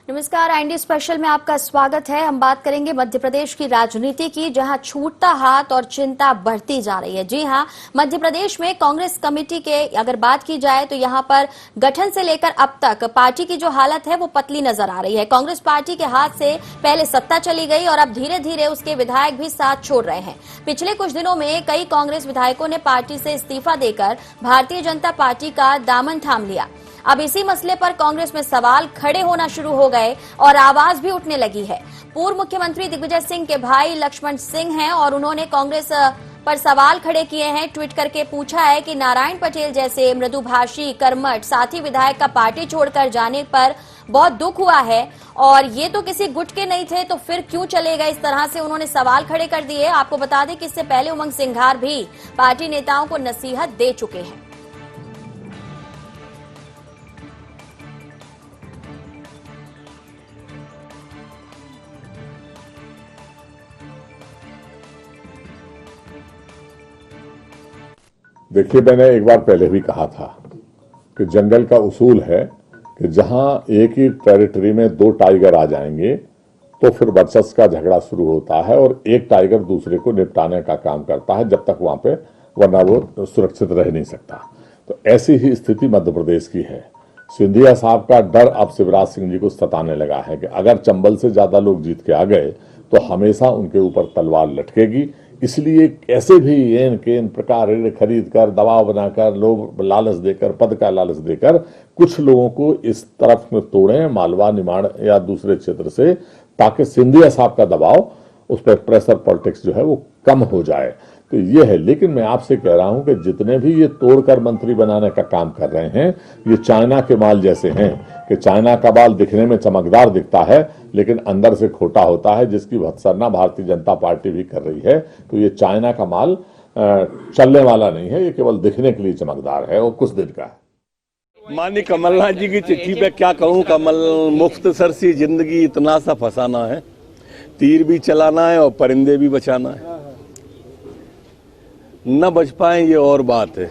नमस्कार, IND special में आपका स्वागत है। हम बात करेंगे मध्य प्रदेश की राजनीति की, जहां छूटता हाथ और चिंता बढ़ती जा रही है। जी हां, मध्य प्रदेश में कांग्रेस कमेटी के अगर बात की जाए तो यहां पर गठन से लेकर अब तक पार्टी की जो हालत है वो पतली नजर आ रही है। कांग्रेस पार्टी के हाथ से पहले सत्ता चली गई और अब धीरे धीरे उसके विधायक भी साथ छोड़ रहे हैं। पिछले कुछ दिनों में कई कांग्रेस विधायकों ने पार्टी से इस्तीफा देकर भारतीय जनता पार्टी का दामन थाम लिया। अब इसी मसले पर कांग्रेस में सवाल खड़े होना शुरू हो गए और आवाज भी उठने लगी है। पूर्व मुख्यमंत्री दिग्विजय सिंह के भाई लक्ष्मण सिंह हैं और उन्होंने कांग्रेस पर सवाल खड़े किए हैं। ट्वीट करके पूछा है कि नारायण पटेल जैसे मृदुभाषी कर्मठ साथी विधायक का पार्टी छोड़कर जाने पर बहुत दुख हुआ है और ये तो किसी गुट के नहीं थे तो फिर क्यों चले गए। इस तरह से उन्होंने सवाल खड़े कर दिए। आपको बता दें कि इससे पहले उमंग सिंघार भी पार्टी नेताओं को नसीहत दे चुके हैं। देखिए, मैंने एक बार पहले भी कहा था कि जंगल का उसूल है कि जहां एक ही टेरिटरी में दो टाइगर आ जाएंगे तो फिर वर्चस्व का झगड़ा शुरू होता है और एक टाइगर दूसरे को निपटाने का काम करता है जब तक वहां पे, वरना वो सुरक्षित रह नहीं सकता। तो ऐसी ही स्थिति मध्य प्रदेश की है। सिंधिया साहब का डर अब शिवराज सिंह जी को सताने लगा है कि अगर चंबल से ज्यादा लोग जीत के आ गए तो हमेशा उनके ऊपर तलवार लटकेगी। इसलिए कैसे भी एन केन प्रकार ऋण खरीद कर, दबाव बनाकर, लोग लालच देकर, पद का लालच देकर कुछ लोगों को इस तरफ में तोड़ें, मालवा, निमाड़ या दूसरे क्षेत्र से, ताकि सिंधिया साहब का दबाव, उस पर प्रेशर पॉलिटिक्स जो है वो कम हो जाए। तो ये है। लेकिन मैं आपसे कह रहा हूं कि जितने भी ये तोड़कर मंत्री बनाने का काम कर रहे हैं, ये चाइना के माल जैसे हैं कि चाइना का माल दिखने में चमकदार दिखता है लेकिन अंदर से खोटा होता है, जिसकी भत्सना भारतीय जनता पार्टी भी कर रही है। तो ये चाइना का माल चलने वाला नहीं है, ये केवल दिखने के लिए चमकदार है और कुछ दिन का है। माननीय कमलनाथ जी की चिट्ठी पे क्या कहूँ। कमल, मुख्तसर सी जिंदगी इतना सा फसाना है, तीर भी चलाना है और परिंदे भी बचाना है। न बच पाए ये और बात है।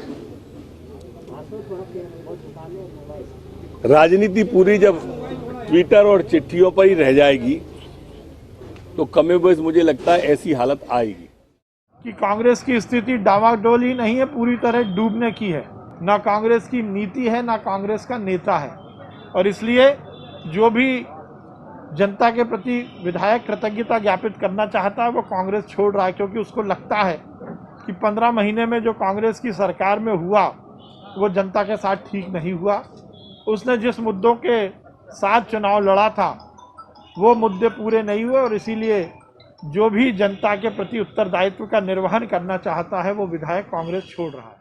राजनीति पूरी जब ट्विटर और चिट्ठियों पर ही रह जाएगी तो कमेबेश मुझे लगता है ऐसी हालत आएगी कि कांग्रेस की स्थिति डावाडोल ही नहीं है, पूरी तरह डूबने की है। ना कांग्रेस की नीति है, ना कांग्रेस का नेता है। और इसलिए जो भी जनता के प्रति विधायक कृतज्ञता ज्ञापित करना चाहता है वो कांग्रेस छोड़ रहा है, क्योंकि उसको लगता है कि 15 महीने में जो कांग्रेस की सरकार में हुआ वो जनता के साथ ठीक नहीं हुआ। उसने जिस मुद्दों के साथ चुनाव लड़ा था वो मुद्दे पूरे नहीं हुए और इसीलिए जो भी जनता के प्रति उत्तरदायित्व का निर्वहन करना चाहता है वो विधायक कांग्रेस छोड़ रहा है।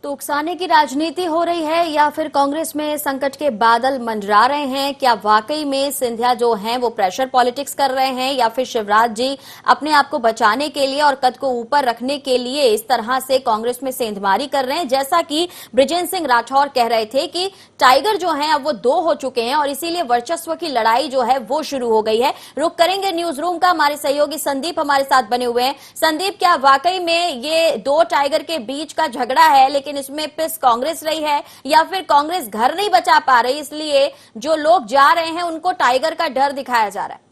तो उकसाने की राजनीति हो रही है या फिर कांग्रेस में संकट के बादल मंडरा रहे हैं? क्या वाकई में सिंधिया जो हैं वो प्रेशर पॉलिटिक्स कर रहे हैं या फिर शिवराज जी अपने आप को बचाने के लिए और कद को ऊपर रखने के लिए इस तरह से कांग्रेस में सेंधमारी कर रहे हैं? जैसा कि बृजेंद्र सिंह राठौर कह रहे थे कि टाइगर जो हैं अब वो 2 हो चुके हैं और इसीलिए वर्चस्व की लड़ाई जो है वो शुरू हो गई है। रुक करेंगे न्यूज रूम का। हमारे सहयोगी संदीप हमारे साथ बने हुए हैं। संदीप, क्या वाकई में ये 2 टाइगर के बीच का झगड़ा है, लेकिन इसमें पिस कांग्रेस रही है या फिर कांग्रेस घर नहीं बचा पा रही, इसलिए जो लोग जा रहे हैं उनको टाइगर का डर दिखाया जा रहा है?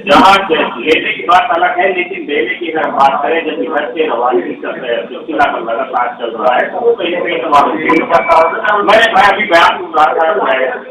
जहाँ लेने की बात अलग है, लेकिन देने की अगर बात करें, जब घर से रवानगी सिलसिला लगातार चल रहा है तो वो कहीं ना कहीं मैं अभी बयान सुन रहा था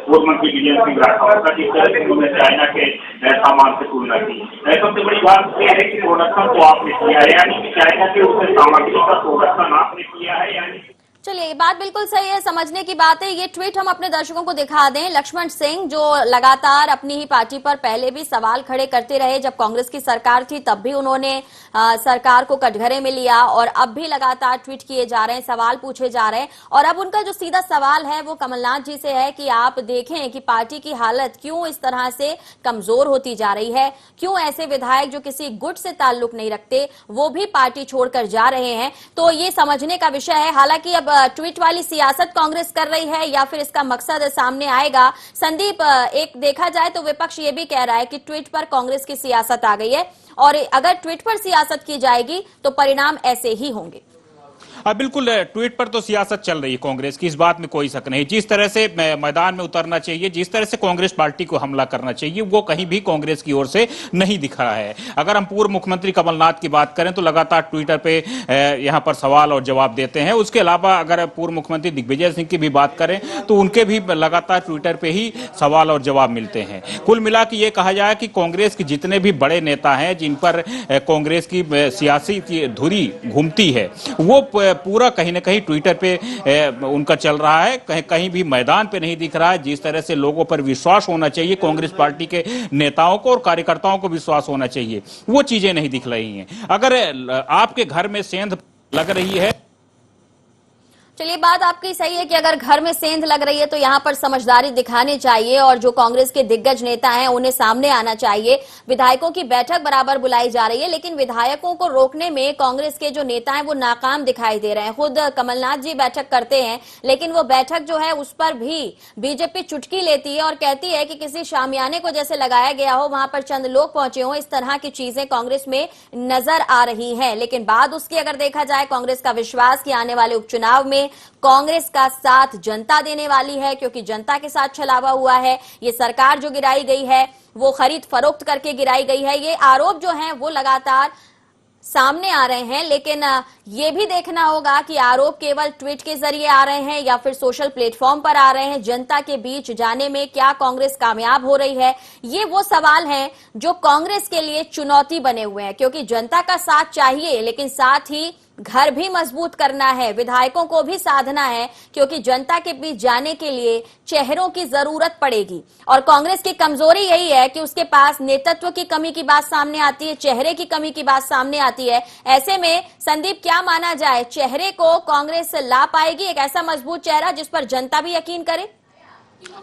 पूर्व मंत्री विजय सिंह राठौर का, जिस तरह से उन्होंने चाइना के सामान से तुलना की। सबसे बड़ी बात यह है कि प्रोडक्शन तो आपने किया है, यानी कि चाइना के उससे सामग्री का प्रोडक्शन आपने किया है। यानी चलिए, ये बात बिल्कुल सही है, समझने की बात है। ये ट्वीट हम अपने दर्शकों को दिखा दें। लक्ष्मण सिंह जो लगातार अपनी ही पार्टी पर पहले भी सवाल खड़े करते रहे, जब कांग्रेस की सरकार थी तब भी उन्होंने सरकार को कटघरे में लिया और अब भी लगातार ट्वीट किए जा रहे हैं, सवाल पूछे जा रहे हैं। और अब उनका जो सीधा सवाल है वो कमलनाथ जी से है कि आप देखें कि पार्टी की हालत क्यों इस तरह से कमजोर होती जा रही है, क्यों ऐसे विधायक जो किसी गुट से ताल्लुक नहीं रखते वो भी पार्टी छोड़कर जा रहे हैं। तो ये समझने का विषय है। हालांकि अब ट्वीट वाली सियासत कांग्रेस कर रही है या फिर इसका मकसद सामने आएगा। संदीप, एक देखा जाए तो विपक्ष ये भी कह रहा है कि ट्वीट पर कांग्रेस की सियासत आ गई है और अगर ट्वीट पर सियासत की जाएगी तो परिणाम ऐसे ही होंगे। बिल्कुल, ट्वीट पर तो सियासत चल रही है कांग्रेस की, इस बात में कोई शक नहीं। जिस तरह से मैदान में उतरना चाहिए, जिस तरह से कांग्रेस पार्टी को हमला करना चाहिए, वो कहीं भी कांग्रेस की ओर से नहीं दिख रहा है। अगर हम पूर्व मुख्यमंत्री कमलनाथ की बात करें तो लगातार ट्विटर पे यहां पर सवाल और जवाब देते हैं। उसके अलावा अगर पूर्व मुख्यमंत्री दिग्विजय सिंह की भी बात करें तो उनके भी लगातार ट्विटर पे ही सवाल और जवाब मिलते हैं। कुल मिला के ये कहा जाए कि कांग्रेस के जितने भी बड़े नेता हैं जिन पर कांग्रेस की सियासी की धुरी घूमती है, वो पूरा कहीं ना कहीं ट्विटर पे उनका चल रहा है, कहीं भी मैदान पे नहीं दिख रहा है। जिस तरह से लोगों पर विश्वास होना चाहिए, कांग्रेस पार्टी के नेताओं को और कार्यकर्ताओं को विश्वास होना चाहिए, वो चीजें नहीं दिख रही हैं। अगर आपके घर में सेंध लग रही है, चलिए, बात आपकी सही है कि अगर घर में सेंध लग रही है तो यहां पर समझदारी दिखानी चाहिए और जो कांग्रेस के दिग्गज नेता हैं उन्हें सामने आना चाहिए। विधायकों की बैठक बराबर बुलाई जा रही है, लेकिन विधायकों को रोकने में कांग्रेस के जो नेता हैं वो नाकाम दिखाई दे रहे हैं। खुद कमलनाथ जी बैठक करते हैं, लेकिन वो बैठक जो है उस पर भी बीजेपी चुटकी लेती है और कहती है कि किसी शामियाने को जैसे लगाया गया हो, वहां पर चंद लोग पहुंचे हो, इस तरह की चीजें कांग्रेस में नजर आ रही है। लेकिन बाद उसकी अगर देखा जाए, कांग्रेस का विश्वास कि आने वाले उपचुनाव में कांग्रेस का साथ जनता देने वाली है, क्योंकि जनता के साथ छलावा हुआ है। ये सरकार जो गिराई गई है वो खरीद फरोख्त करके गिराई गई है। ये आरोप जो हैं वो लगातार सामने आ रहे हैं, लेकिन ये भी देखना होगा कि आरोप केवल ट्वीट के जरिए आ रहे हैं या फिर सोशल प्लेटफॉर्म पर आ रहे हैं। जनता के बीच जाने में क्या कांग्रेस कामयाब हो रही है, ये वो सवाल हैं जो कांग्रेस के लिए चुनौती बने हुए हैं, क्योंकि जनता का साथ चाहिए, लेकिन साथ ही घर भी मजबूत करना है, विधायकों को भी साधना है, क्योंकि जनता के बीच जाने के लिए चेहरों की जरूरत पड़ेगी। और कांग्रेस की कमजोरी यही है कि उसके पास नेतृत्व की कमी की बात सामने आती है, चेहरे की कमी की बात सामने आती है। ऐसे में संदीप, क्या माना जाए, चेहरे को कांग्रेस ला पाएगी, एक ऐसा मजबूत चेहरा जिस पर जनता भी यकीन करे?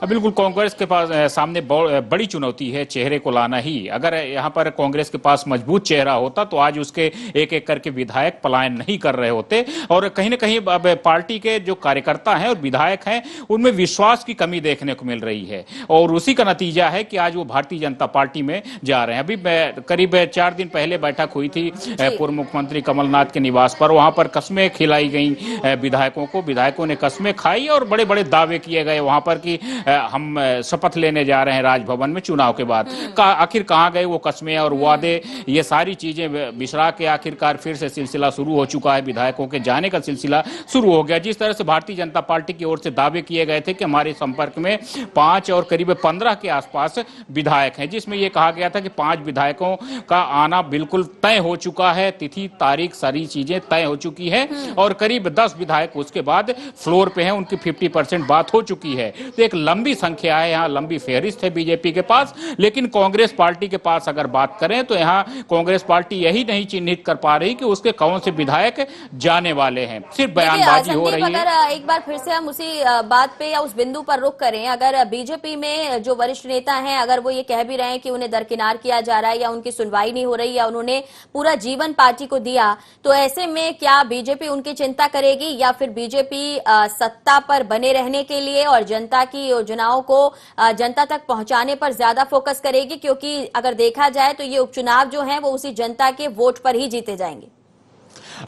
बिल्कुल, कांग्रेस के पास सामने बड़ी चुनौती है चेहरे को लाना ही। अगर यहाँ पर कांग्रेस के पास मजबूत चेहरा होता तो आज उसके एक एक करके विधायक पलायन नहीं कर रहे होते। और कहीं ना कहीं अब पार्टी के जो कार्यकर्ता हैं और विधायक हैं उनमें विश्वास की कमी देखने को मिल रही है, और उसी का नतीजा है कि आज वो भारतीय जनता पार्टी में जा रहे हैं। अभी करीब 4 दिन पहले बैठक हुई थी पूर्व मुख्यमंत्री कमलनाथ के निवास पर। वहां पर कस्में खिलाई गई विधायकों को, विधायकों ने कस्में खाई और बड़े बड़े दावे किए गए वहां पर कि हम शपथ लेने जा रहे हैं राजभवन में चुनाव के बाद। आखिर कहां गए वो कस्में और वादे? ये सारी चीजें बिसरा के आखिरकार फिर से सिलसिला शुरू हो चुका है, विधायकों के जाने का सिलसिला शुरू हो गया। जिस तरह से भारतीय जनता पार्टी की ओर से दावे किए गए थे कि हमारे संपर्क में 5 और करीब 15 के आसपास विधायक हैं, जिसमें यह कहा गया था कि 5 विधायकों का आना बिल्कुल तय हो चुका है, तिथि तारीख सारी चीजें तय हो चुकी है, और करीब 10 विधायक उसके बाद फ्लोर पे हैं, उनकी 50% बात हो चुकी है। तो एक लंबी संख्या है, यहाँ लंबी फेहरिस्त है बीजेपी के पास। लेकिन कांग्रेस पार्टी के पास अगर बात करें तो यहाँ कांग्रेस पार्टी यही नहीं चिन्हित कर पा रही कि उसके कौन से विधायक जाने वाले हैं, सिर्फ बयानबाजी हो रही है। अगर एक बार फिर से हम उसी बात पे या उस बिंदु पर रुक करें, अगर बीजेपी में जो वरिष्ठ नेता हैं अगर वो ये कह भी रहे हैं कि उन्हें दरकिनार किया जा रहा है या उनकी सुनवाई नहीं हो रही या उन्होंने पूरा जीवन पार्टी को दिया, तो ऐसे में क्या बीजेपी उनकी चिंता करेगी या फिर बीजेपी सत्ता पर बने रहने के लिए और जनता की योजनाओं को जनता तक पहुंचाने पर ज्यादा फोकस करेगी? क्योंकि अगर देखा जाए तो ये उपचुनाव जो है वो उसी जनता के वोट पर ही जीते जाएंगे।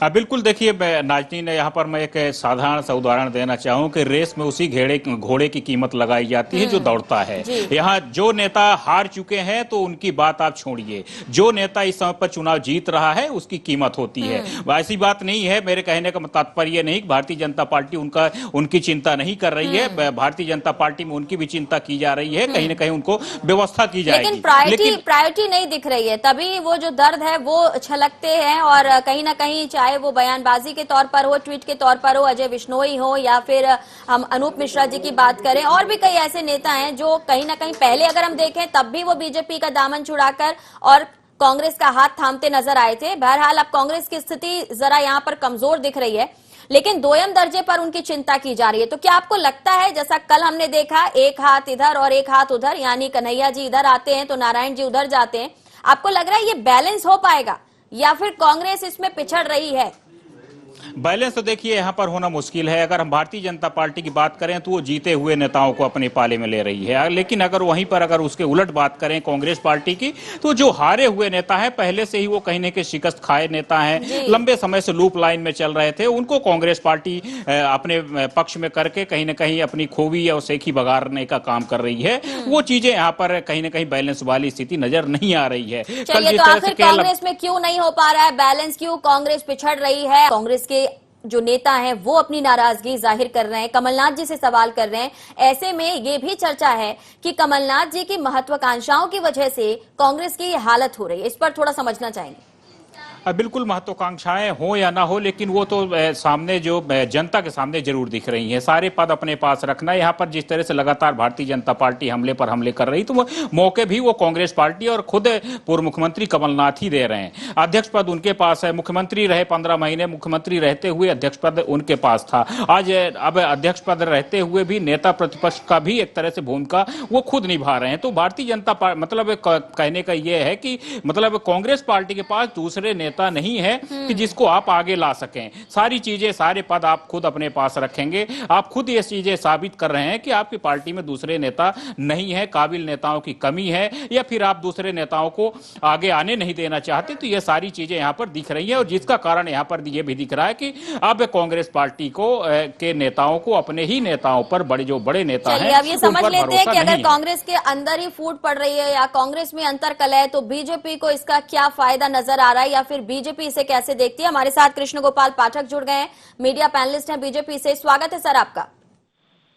बिल्कुल, देखिए नाजनीन, यहाँ पर मैं एक साधारण सा उदाहरण देना चाहूँ कि रेस में उसी घोड़े की कीमत लगाई जाती है जो दौड़ता है। यहाँ जो नेता हार चुके हैं तो उनकी बात आप छोड़िए, जो नेता इस समय पर चुनाव जीत रहा है उसकी कीमत होती है। ऐसी बात नहीं है, मेरे कहने का तात्पर्य नहीं भारतीय जनता पार्टी उनकी चिंता नहीं कर रही है। भारतीय जनता पार्टी में उनकी भी चिंता की जा रही है, कहीं ना कहीं उनको व्यवस्था की जाएगी, लेकिन प्रायोरिटी नहीं दिख रही है, तभी वो जो दर्द है वो छलकते हैं। और कहीं ना कहीं चाहे वो बयानबाजी के तौर पर हो, ट्वीट के तौर पर हो, अजय बिश्नोई हो या फिर हम अनूप मिश्रा जी की बात करें, और भी कई ऐसे नेता हैं जो कहीं ना कहीं पहले अगर हम देखें तब भी वो बीजेपी का दामन छुड़ाकर और कांग्रेस का हाथ थामते नजर आए थे। बहरहाल अब कांग्रेस की स्थिति जरा यहाँ पर कमजोर दिख रही है, लेकिन दोयम दर्जे पर उनकी चिंता की जा रही है। तो क्या आपको लगता है, जैसा कल हमने देखा, एक हाथ इधर और एक हाथ उधर, यानी कन्हैया जी इधर आते हैं तो नारायण जी उधर जाते हैं, आपको लग रहा है ये बैलेंस हो पाएगा या फिर कांग्रेस इसमें पिछड़ रही है? बैलेंस तो देखिए यहाँ पर होना मुश्किल है। अगर हम भारतीय जनता पार्टी की बात करें तो वो जीते हुए नेताओं को अपने पाले में ले रही है, लेकिन अगर वहीं पर अगर उसके उलट बात करें कांग्रेस पार्टी की, तो जो हारे हुए नेता हैं, पहले से ही वो कहीं न कहीं शिकस्त खाए नेता हैं, लंबे समय से लूप लाइन में चल रहे थे, उनको कांग्रेस पार्टी अपने पक्ष में करके कहीं न कहीं अपनी खोवी और सेखी बगाड़ने का काम कर रही है। वो चीजें यहाँ पर कहीं न कहीं बैलेंस वाली स्थिति नजर नहीं आ रही है। चलिए, तो आखिर कांग्रेस में क्यों नहीं हो पा रहा है बैलेंस, क्यों कांग्रेस पिछड़ रही है? कांग्रेस के जो नेता हैं वो अपनी नाराजगी जाहिर कर रहे हैं, कमलनाथ जी से सवाल कर रहे हैं। ऐसे में ये भी चर्चा है कि कमलनाथ जी की महत्वाकांक्षाओं की वजह से कांग्रेस की ये हालत हो रही है। इस पर थोड़ा समझना चाहेंगे। बिल्कुल, महत्वाकांक्षाएं हो या ना हो, लेकिन वो तो सामने जो जनता के सामने जरूर दिख रही हैं। सारे पद अपने पास रखना, यहाँ पर जिस तरह से लगातार भारतीय जनता पार्टी हमले पर हमले कर रही, तो वो मौके भी वो कांग्रेस पार्टी और खुद पूर्व मुख्यमंत्री कमलनाथ ही दे रहे हैं। अध्यक्ष पद उनके पास है, मुख्यमंत्री रहे 15 महीने, मुख्यमंत्री रहते हुए अध्यक्ष पद उनके पास था। आज अब अध्यक्ष पद रहते हुए भी नेता प्रतिपक्ष का भी एक तरह से भूमिका वो खुद निभा रहे हैं। तो भारतीय जनता पार्टी मतलब कहने का ये है कि मतलब कांग्रेस पार्टी के पास दूसरे नेता नहीं है कि जिसको आप आगे ला सकें। सारी चीजें, सारे पद आप खुद अपने पास रखेंगे। आप खुद ये चीजें साबित कर रहे हैं कि आपकी पार्टी में दूसरे नेता नहीं है, काबिल नेताओं की कमी है, या फिर आप दूसरे नेताओं को आगे आने नहीं देना चाहते। तो ये सारी चीजें यहाँ पर दिख रही है, और जिसका कारण यहाँ पर ये भी दिख रहा है कि अब कांग्रेस पार्टी को के नेताओं को अपने ही नेताओं पर जो बड़े नेता हैं, अब ये समझ लेते हैं कि अगर कांग्रेस के अंदर ही फूट पड़ रही है या कांग्रेस में अंतरकलह है, तो बीजेपी को इसका क्या फायदा नजर आ रहा है, या फिर बीजेपी इसे कैसे देखती है? हमारे साथ कृष्ण गोपाल पाठक जुड़ गए हैं, मीडिया पैनलिस्ट हैं बीजेपी से। स्वागत है सर आपका।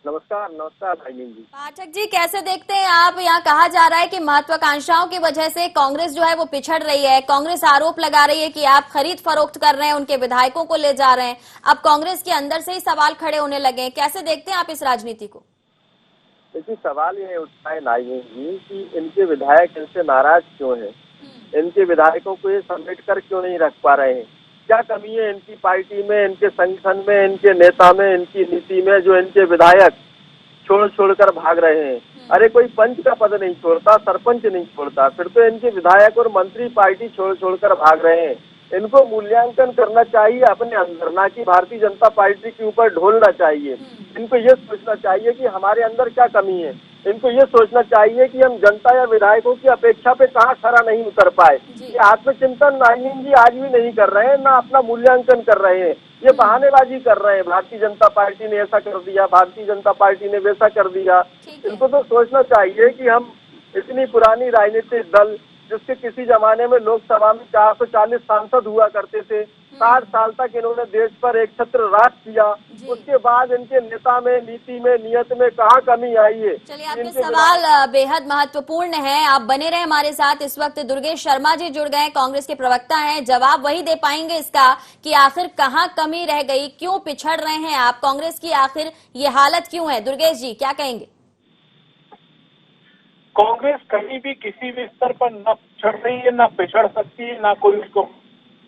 नमस्कार। नमस्कार भाई जी। पाठक जी, कैसे देखते हैं आप? यहाँ कहा जा रहा है कि महत्वाकांक्षाओं की वजह से कांग्रेस जो है वो पिछड़ रही है। कांग्रेस आरोप लगा रही है कि आप खरीद फरोख्त कर रहे हैं, उनके विधायकों को ले जा रहे हैं। अब कांग्रेस के अंदर से ही सवाल खड़े होने लगे हैं। कैसे देखते हैं आप इस राजनीति को? देखिए, सवाल ये उठता है नाइम जी कि इनके विधायक इनसे नाराज क्यों हैं? इनके विधायकों को ये समेट कर क्यों नहीं रख पा रहे हैं? क्या कमी है इनकी पार्टी में, इनके संगठन में, इनके नेता में, इनकी नीति में, जो इनके विधायक छोड़कर भाग रहे हैं? अरे कोई पंच का पद नहीं छोड़ता, सरपंच नहीं छोड़ता, फिर तो इनके विधायक और मंत्री पार्टी छोड़कर भाग रहे हैं। इनको मूल्यांकन करना चाहिए अपने अंदर, ना कि भारतीय जनता पार्टी के ऊपर ढोलना चाहिए। इनको ये सोचना चाहिए कि हमारे अंदर क्या कमी है। इनको ये सोचना चाहिए कि हम जनता या विधायकों की अपेक्षा पे कहाँ खरा नहीं उतर पाए। ये आत्मचिंतन नाइम जी आज भी नहीं कर रहे हैं, ना अपना मूल्यांकन कर रहे हैं। ये बहानेबाजी कर रहे हैं। भारतीय जनता पार्टी ने ऐसा कर दिया, भारतीय जनता पार्टी ने वैसा कर दिया। इनको तो सोचना चाहिए कि हम इतनी पुरानी राजनीतिक दल, जिसके किसी जमाने में लोकसभा में 440 सांसद हुआ करते थे, 60 साल तक इन्होंने देश पर एक छत्र राज किया, उसके बाद इनके नेता में, नीति में, नियत में कहाँ कमी आई है? चलिए, आपके सवाल बेहद महत्वपूर्ण है, आप बने रहे हमारे साथ। इस वक्त दुर्गेश शर्मा जी जुड़ गए, कांग्रेस के प्रवक्ता हैं। जवाब वही दे पाएंगे इसका कि आखिर कहाँ कमी रह गई, क्यों पिछड़ रहे हैं आप, कांग्रेस की आखिर ये हालत क्यों है? दुर्गेश जी, क्या कहेंगे? कांग्रेस कहीं भी किसी भी स्तर पर न पिछड़ रही है, न पिछड़ सकती है, न कोई उसको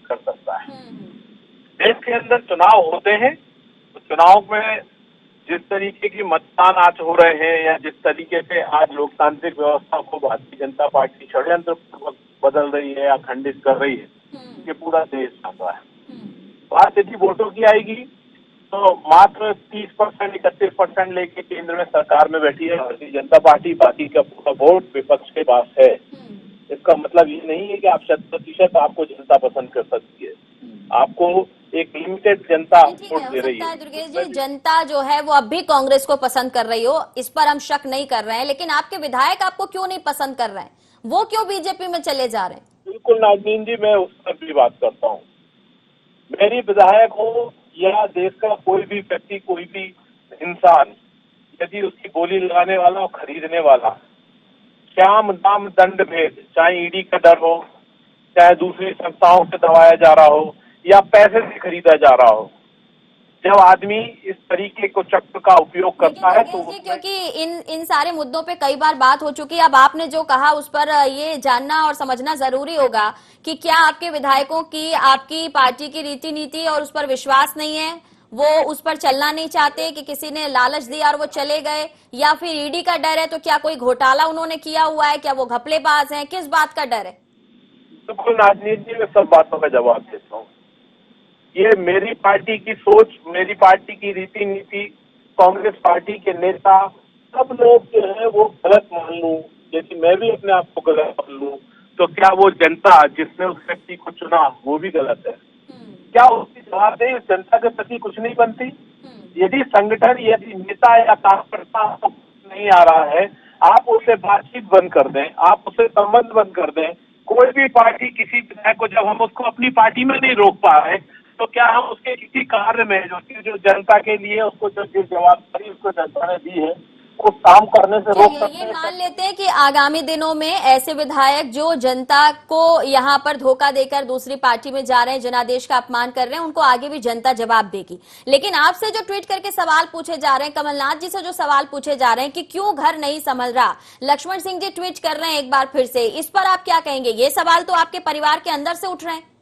कर सकता है। देश के अंदर चुनाव होते हैं, तो चुनाव में जिस तरीके की मतदान आज हो रहे हैं, या जिस तरीके से आज लोकतांत्रिक व्यवस्था को भारतीय जनता पार्टी षड्यंत्र बदल रही है या खंडित कर रही है, ये पूरा देश जान रहा है। बात यदि वोटों की आएगी तो मात्र 30%, 31% लेके केंद्र में सरकार में बैठी है भारतीय जनता पार्टी। बाकी का पूरा वोट विपक्ष के पास है। इसका मतलब ये नहीं है कि आप 100% आपको जनता पसंद कर सकती है। आपको एक लिमिटेड जनता वोट दे रही है। दुर्गेश जी, जनता जो है वो अब भी कांग्रेस को पसंद कर रही हो, इस पर हम शक नहीं कर रहे हैं, लेकिन आपके विधायक आपको क्यों नहीं पसंद कर रहे हैं? वो क्यों बीजेपी में चले जा रहे हैं? बिल्कुल नाज़नीन जी, मैं उस पर भी बात करता हूँ। मेरी विधायक हो या देश का कोई भी व्यक्ति, कोई भी इंसान, यदि उसकी बोली लगाने वाला और खरीदने वाला श्याम दाम दंड भेद, चाहे ईडी का डर हो, चाहे दूसरी संस्थाओं से दबाया जा रहा हो, या पैसे से खरीदा जा रहा हो, जब आदमी इस तरीके को चक्र का उपयोग करता है तो क्योंकि इन सारे मुद्दों पे कई बार बात हो चुकी है। अब आपने जो कहा उस पर ये जानना और समझना जरूरी होगा कि क्या आपके विधायकों की, आपकी पार्टी की रीति नीति और उस पर विश्वास नहीं है, वो उस पर चलना नहीं चाहते, कि किसी ने लालच दिया और वो चले गए, या फिर ईडी का डर है? तो क्या कोई घोटाला उन्होंने किया हुआ है? क्या वो घपलेबाज हैं? किस बात का डर है? बिल्कुल नाज़नीन जी, मैं सब बातों का जवाब देता हूँ। ये मेरी पार्टी की सोच, मेरी पार्टी की रीति नीति, कांग्रेस पार्टी के नेता, सब लोग जो है वो गलत मान लूं, यदि मैं भी अपने आप को गलत मान लूं, तो क्या वो जनता जिसने उस व्यक्ति को चुना वो भी गलत है? क्या उसकी जवाबदेही जनता के प्रति कुछ नहीं बनती? यदि संगठन, यदि नेता या कार्यकर्ता आपको नहीं आ रहा है, आप उससे बातचीत बंद कर दें, आप उससे संबंध बंद कर दें। कोई भी पार्टी किसी विधायक को, जब हम उसको अपनी पार्टी में नहीं रोक पा रहे, तो क्या हम उसके किसी कार्य में जो जनता के लिए उसको जो जवाबदारी उसको जनता ने दी है उस काम करने से रोक सकते ये हैं? मान लेते हैं कि आगामी दिनों में ऐसे विधायक जो जनता को यहाँ पर धोखा देकर दूसरी पार्टी में जा रहे हैं, जनादेश का अपमान कर रहे हैं, उनको आगे भी जनता जवाब देगी। लेकिन आपसे जो ट्वीट करके सवाल पूछे जा रहे हैं, कमलनाथ जी से जो सवाल पूछे जा रहे हैं कि क्यों घर नहीं संभल रहा, लक्ष्मण सिंह जी ट्वीट कर रहे हैं एक बार फिर से, इस पर आप क्या कहेंगे? ये सवाल तो आपके परिवार के अंदर से उठ रहे हैं।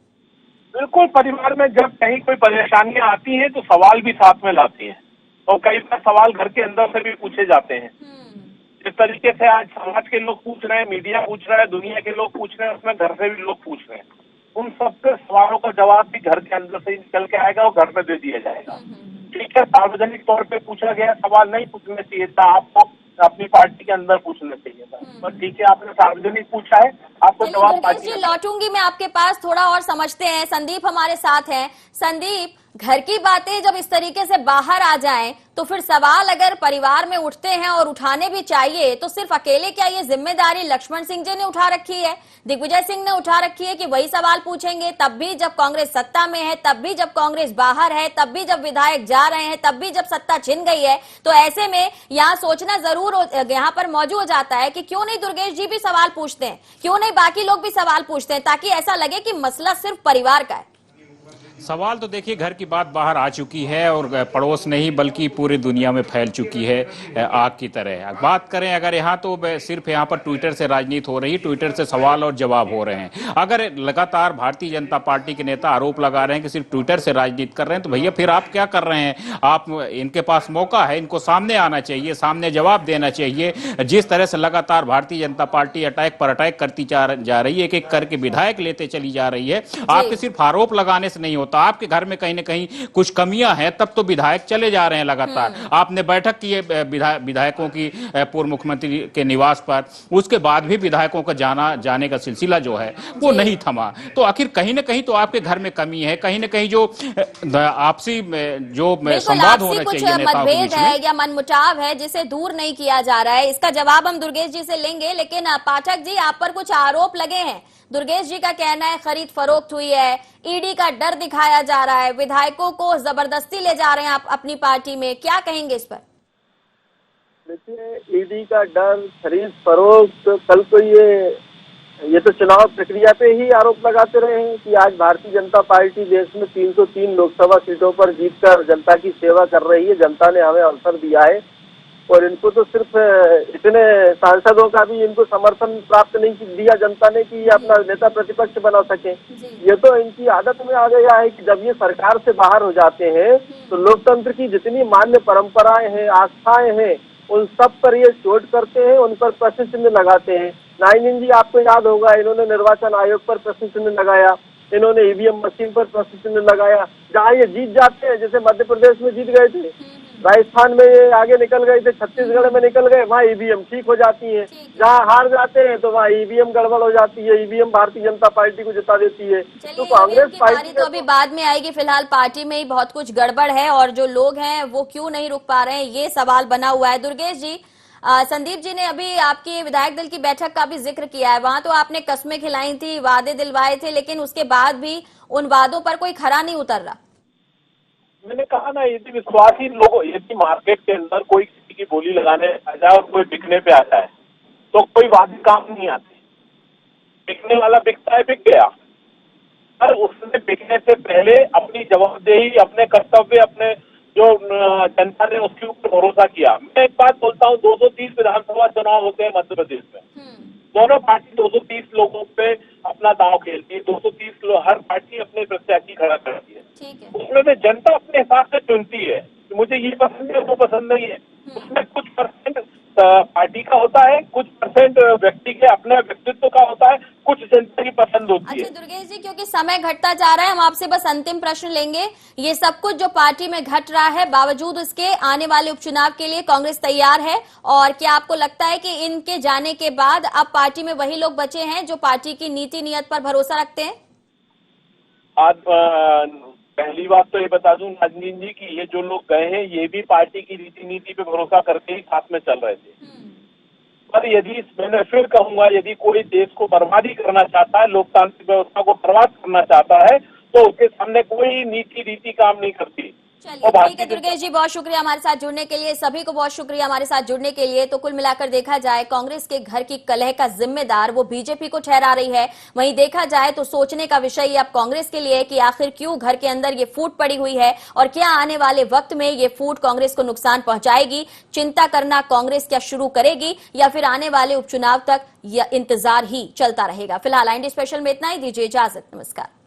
बिल्कुल, परिवार में जब कहीं कोई परेशानियां आती हैं तो सवाल भी साथ में लाती हैं, और कई बार सवाल घर के अंदर से भी पूछे जाते हैं। जिस तरीके से आज समाज के लोग पूछ रहे हैं, मीडिया पूछ रहा है, दुनिया के लोग पूछ रहे हैं, उसमें घर से भी लोग पूछ रहे हैं। उन सबके सवालों का जवाब भी घर के अंदर से ही निकल के आएगा और घर में दे दिया जाएगा। ठीक है, सार्वजनिक तौर पे पूछा गया सवाल नहीं पूछना चाहिए था, आपको अपनी पार्टी के अंदर पूछना चाहिए था, पर ठीक है आपने सार्वजनिक पूछा है, आपको जवाब पार्टी जी लौटूंगी मैं आपके पास, थोड़ा और समझते हैं। संदीप हमारे साथ हैं। संदीप, घर की बातें जब इस तरीके से बाहर आ जाएं, तो फिर सवाल अगर परिवार में उठते हैं और उठाने भी चाहिए, तो सिर्फ अकेले क्या ये जिम्मेदारी लक्ष्मण सिंह जी ने उठा रखी है, दिग्विजय सिंह ने उठा रखी है कि वही सवाल पूछेंगे? तब भी जब कांग्रेस सत्ता में है, तब भी जब कांग्रेस बाहर है, तब भी जब विधायक जा रहे हैं, तब भी जब सत्ता छिन गई है, तो ऐसे में यहाँ सोचना जरूर यहाँ पर मौजूद हो जाता है कि क्यों नहीं दुर्गेश जी भी सवाल पूछते हैं, क्यों नहीं बाकी लोग भी सवाल पूछते हैं, ताकि ऐसा लगे कि मसला सिर्फ परिवार का है। सवाल तो देखिए, घर की बात बाहर आ चुकी है और पड़ोस नहीं बल्कि पूरी दुनिया में फैल चुकी है आग की तरह। बात करें अगर यहाँ, तो सिर्फ यहाँ पर ट्विटर से राजनीति हो रही है, ट्विटर से सवाल और जवाब हो रहे हैं। अगर लगातार भारतीय जनता पार्टी के नेता आरोप लगा रहे हैं कि सिर्फ ट्विटर से राजनीति कर रहे हैं, तो भैया फिर आप क्या कर रहे हैं? आप, इनके पास मौका है, इनको सामने आना चाहिए, सामने जवाब देना चाहिए। जिस तरह से लगातार भारतीय जनता पार्टी अटैक पर अटैक करती जा रही है, एक एक करके विधायक लेते चली जा रही है। आपके सिर्फ आरोप लगाने से नहीं होता, आपके घर में कहीं ना कहीं कुछ कमियां हैं, तब तो विधायक चले जा रहे हैं लगातार। आपने बैठक की है विधायकों की पूर्व मुख्यमंत्री के निवास पर, उसके बाद भी विधायकों का जाने का सिलसिला जो है वो नहीं थमा। तो आखिर कहीं ना कहीं तो आपके घर में कमी है, कहीं ना कहीं जो आपसी जो संवाद होना चाहिए नेताओं के बीच में, या मनमुटाव है जिसे दूर नहीं किया जा रहा है। इसका जवाब हम दुर्गेश जी से लेंगे, लेकिन पाठक जी आप पर कुछ आरोप लगे हैं। दुर्गेश जी का कहना है खरीद फरोख्त हुई है, ईडी का डर दिखाया जा रहा है, विधायकों को जबरदस्ती ले जा रहे हैं आप अपनी पार्टी में, क्या कहेंगे इस पर? देखिए, ईडी का डर, खरीद फरोख्त, कल को ये तो चुनाव प्रक्रिया पे ही आरोप लगाते रहे हैं कि आज भारतीय जनता पार्टी देश में 303 लोकसभा सीटों पर जीतकर जनता की सेवा कर रही है, जनता ने हमें अवसर दिया है, और इनको तो सिर्फ इतने सांसदों का भी इनको समर्थन प्राप्त नहीं दिया जनता ने कि ये अपना नेता प्रतिपक्ष बना सके। ये तो इनकी आदत में आ गया है कि जब ये सरकार से बाहर हो जाते हैं तो लोकतंत्र की जितनी मान्य परंपराएं हैं, आस्थाएं हैं, उन सब पर ये चोट करते हैं, उन पर प्रश्न चिन्ह लगाते हैं। नाइनिन जी आपको याद होगा, इन्होंने निर्वाचन आयोग पर प्रश्न चिन्ह लगाया, इन्होंने ईवीएम मशीन पर प्रश्न चिन्ह लगाया। जहाँ ये जीत जाते हैं, जैसे मध्य प्रदेश में जीत गए थे, राजस्थान में ये आगे निकल गए थे, छत्तीसगढ़ में निकल गए, वहाँ ईवीएम ठीक हो जाती है। जहाँ हार जाते हैं तो वहाँ ईवीएम गड़बड़ हो जाती है, ईवीएम भारतीय जनता पार्टी को जिता देती है। तो कांग्रेस पार्टी तो अभी बाद में आएगी, फिलहाल पार्टी में ही बहुत कुछ गड़बड़ है और जो लोग हैं वो क्यों नहीं रुक पा रहे हैं, ये सवाल बना हुआ है। दुर्गेश जी, संदीप जी ने अभी आपकी विधायक दल की बैठक का भी जिक्र किया है, वहां तो आपने कस्में खिलाई थी, वादे दिलवाए थे, लेकिन उसके बाद भी उन वादों पर कोई खरा नहीं उतर रहा। मैंने कहा ना, यदि विश्वासी लोग, यदि मार्केट के अंदर कोई किसी की बोली लगाने आ जाए और कोई बिकने पे आता है तो कोई वादे काम नहीं आते। बिकने वाला बिकता है, बिक गया, पर उसने बिकने से पहले अपनी जवाबदेही, अपने कर्तव्य, अपने जो जनता ने उसके ऊपर भरोसा किया। मैं एक बात बोलता हूँ, 230 विधानसभा चुनाव होते हैं मध्य प्रदेश में, दोनों पार्टी 230 लोगों पे अपना दांव खेलती है, 230 लोग, हर पार्टी अपने प्रत्याशी खड़ा करती है। उसमें से जनता अपने हिसाब से चुनती है कि मुझे ये पसंद है, वो पसंद नहीं है। उसमें कुछ परसेंट पार्टी का होता है, कुछ परसेंट व्यक्ति के अपने व्यक्तित्व का होता है, कुछ जनता की पसंद होती है। अच्छा दुर्गेश जी, क्योंकि समय घटता जा रहा है, हम आपसे बस अंतिम प्रश्न लेंगे। ये सब कुछ जो पार्टी में घट रहा है, बावजूद उसके आने वाले उपचुनाव के लिए कांग्रेस तैयार है? और क्या आपको लगता है कि इनके जाने के बाद अब पार्टी में वही लोग बचे हैं जो पार्टी की नीति नियत पर भरोसा रखते हैं? आज पहली बात तो ये बता दूं नाजनीन जी कि ये जो लोग गए हैं ये भी पार्टी की रीति नीति पे भरोसा करके ही साथ में चल रहे थे। पर यदि मैंने फिर कहूंगा, यदि कोई देश को बर्बादी करना चाहता है, लोकतांत्रिक व्यवस्था को बर्बाद करना चाहता है, तो उसके सामने कोई नीति रीति काम नहीं करती। चलिए ठीक है दुर्गेश जी, बहुत शुक्रिया हमारे साथ जुड़ने के लिए। सभी को बहुत शुक्रिया हमारे साथ जुड़ने के लिए। तो कुल मिलाकर देखा जाए, कांग्रेस के घर की कलह का जिम्मेदार वो बीजेपी को ठहरा रही है। वहीं देखा जाए तो सोचने का विषय अब कांग्रेस के लिए कि आखिर क्यों घर के अंदर ये फूट पड़ी हुई है और क्या आने वाले वक्त में ये फूट कांग्रेस को नुकसान पहुंचाएगी। चिंता करना कांग्रेस क्या शुरू करेगी या फिर आने वाले उपचुनाव तक यह इंतजार ही चलता रहेगा। फिलहाल IND स्पेशल में इतना ही। दीजिए इजाजत, नमस्कार।